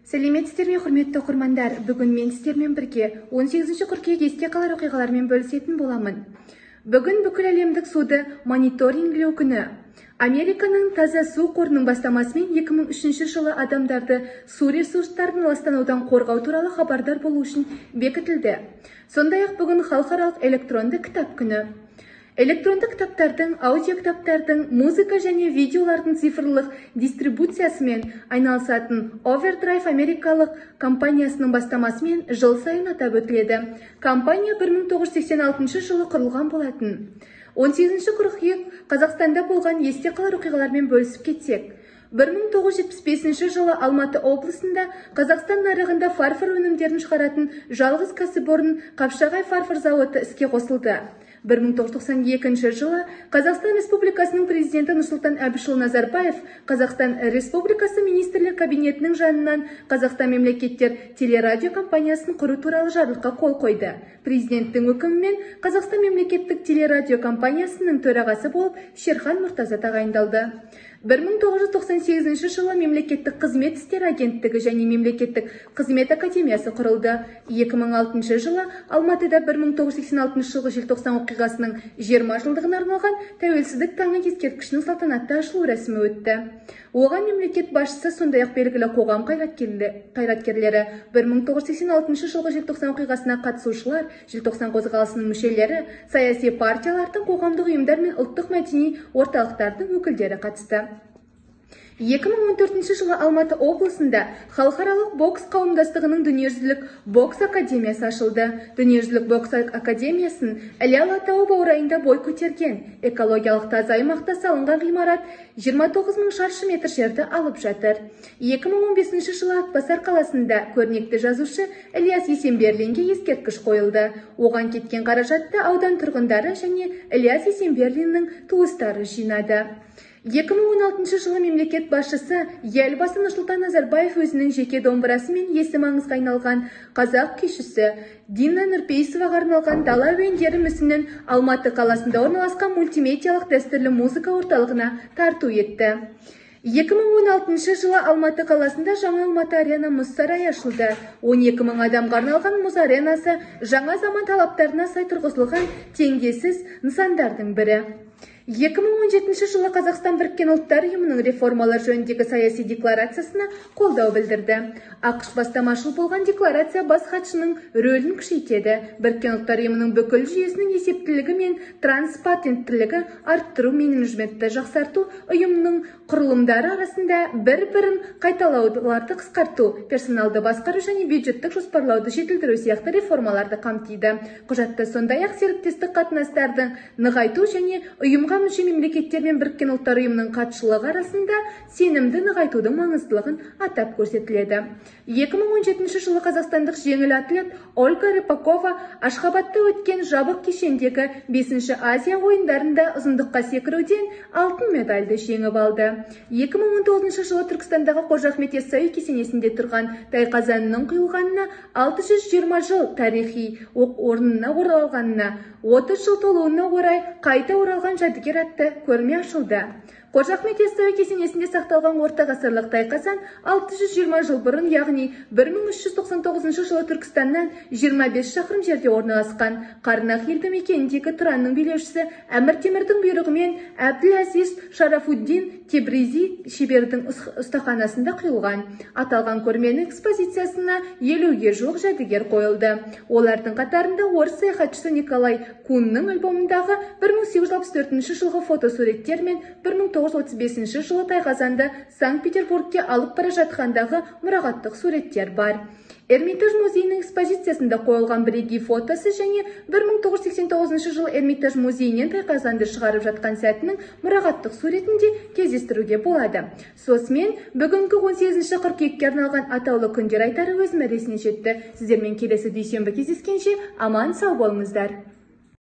Сәлеметсіздер ме, құрметті оқырмандар? Бүгін мен сіздермен бірге 18 қыркүйек есте қалар оқиғалармен бөлісетін боламын. Бүгін бүкіл әлемдік суды мониторингілеу күні. Американың таза су қорының бастамасымен 2003 жылы адамдарды су ресурстарын ластанудан қорғау туралы хабардар болу үшін бекітілді. Сондай-ақ бүгін халықаралық электронды кітап күні. Электронды кітаптардың, аудио кітаптардың, музыка және видеолардың цифрлық дистрибуциясымен айналысатын Overdrive америкалық компаниясының бастамасымен жыл сайын атап өтіледі. Компания 1986 жылы құрылған болатын. 18 қыркүйек Қазақстанда болған есте қалар оқиғалармен бөлісіп кетсек. 1975 жылы Алматы облысында Қазақстан нарығында фарфор өнімдерін шығаратын жалғыз кәсіпорын Қапшағай фарфор зауыты іске қосылды. 1992 жылы Қазақстан Республикасының президенті Нұрсұлтан Әбішұлы Назарбаев Қазақстан Республикасы министрлер кабинетінің жанынан Қазақстан мемлекеттер телерадио компаниясын құру туралы жарлыққа қол қойды. Президенттің өкімімен Қазақстан мемлекеттік телерадио компаниясының төрағасы болып Шерхан Мұртаза тағайындалды. 1998 жылы мемлекеттік қызмет істері агенттігі және мемлекеттік қызмет академиясы құрылды. 2006 жылы Алматыда 1986 жылғы желтоқсан оқиғасының 20 жылдығына арналған тәуелсіздік таңы ескерткішінің салтанатты ашылу рәсімі өтті. Оған мемлекет басшысы сондай-ақ белгілі қоғам қайраткерлері, 1986 жылғы желтоқсан оқиғасына қатысушылар, желтоқсан қозғалысының мүшелері, саяси партиялардың, қоғамдық ұйымдар мен ұлттық мәдени орталықтардың өкілдері қатысты. 2014 жылы Алматы облысында халықаралық бокс қауымдастығының дүниежүзілік бокс академиясы ашылды. Дүниежүзілік бокс академиясын Іле Алатауы баурайында бой көтерген. Экологиялық таза аймақта салынған ғимарат 29 мың шаршы метр жерді алып жатыр. 2015 жылы Атбасар қаласында көрнекті жазушы Ілияс Есенберлинге ескерткіш қойылды. Оған кеткен қаражатты аудан тұрғындары және Ілияс Есенберлиннің туыстары жинады. 2016 жылы мемлекет басшысы елбасы Нұрсұлтан Назарбаев өзінің жеке домбырасы мен есім аңызға айналған қазақ күйшісі Дина Нұрпейісоваға арналған дала әуендері мүсінін Алматы қаласында орналасқан мультимедиялық дәстүрлі музыка орталығына тарту етті. 2016 жылы Алматы қаласында жаңа Алматы арена мұз сарайы ашылды. 12 мың адамға арналған мұз аренасы жаңа заман талаптарына сай тұрғызылған теңдессіз нысандардың бірі. 2017 жылы Қазақстан Біріккен ұлттар ұйымының реформалар жөніндегі саяси декларациясына қолдау білдірді. ақш бастамашыл болған декларация бас хатшының рөлін күшейтеді. Біріккен ұлттар ұйымының бүкіл жүйесінің есептілігі мен транспаренттілігі арттыру, менеджментті жақсарту, ұйымның құрылымдары арасында бір-бірін қайталауларды қысқарту, персоналды басқару және бюджеттік жоспарлауды жетілдіру сияқты реформаларды қамтиды. Құжатта сондай-ақ серіктестік қатынастарды нығайту және ұйымға мүше мемлекеттер мен Біріккен ұлттар ұйымының хатшылығы арасында сенімді нығайтудың маңыздылығын атап көрсетіледі. 2017 жылы қазақстандық жеңіл атлет Ольга Рыпакова Ашхабадта өткен жабық кешендегі 5-ші Азия ойындарында ұзындыққа секіруден алтын медальды жеңіп алды. 2019 жылы Түркістандағы Қожа Ахмет Яссауи кесенесінде тұрған тайқазанның құйылғанына 620 жыл тарихи орнына оралғанына 30 жыл толуына орай қайта оралған жәдігер атты көрме ашылды. Қожа Ахмет Яссауи кесенесінде сақталған орта ғасырлық тайқазан 620 жыл бұрын, яғни 1399 жылы Түркістаннан 25 шақырым жерде орналасқан. Қарнақ елді мекеніндегі Тұранның билеушісі Әмір Темірдің бұйрығымен Әбділ-Әзиз Шарафуддин Тебризи шебердің ұстаханасында құйылған. Аталған көрменің экспозициясына 50-ге жуық жәдігер қойылды. Олардың қатарында орыс саяхатшысы Николай Кунның альбомындағы 1864 жылғы фотосуреттер мен 1935 жылы тайқазанды Санкт-Петербургке алып бара жатқандағы мұрағаттық суреттер бар. Эрмитаж музейінің экспозициясында қойылған бірегей фотосы және 1989 жылы Эрмитаж музейінен тайқазанды шығарып жатқан сәтінің мұрағаттық суретінде кездестіруге болады. Сонымен бүгінгі 18 қыркүйекке арналған атаулы күндер айтары өз мәресіне жетті. Сіздермен келесі дүйсенбі кездескенше аман сау болыңыздар.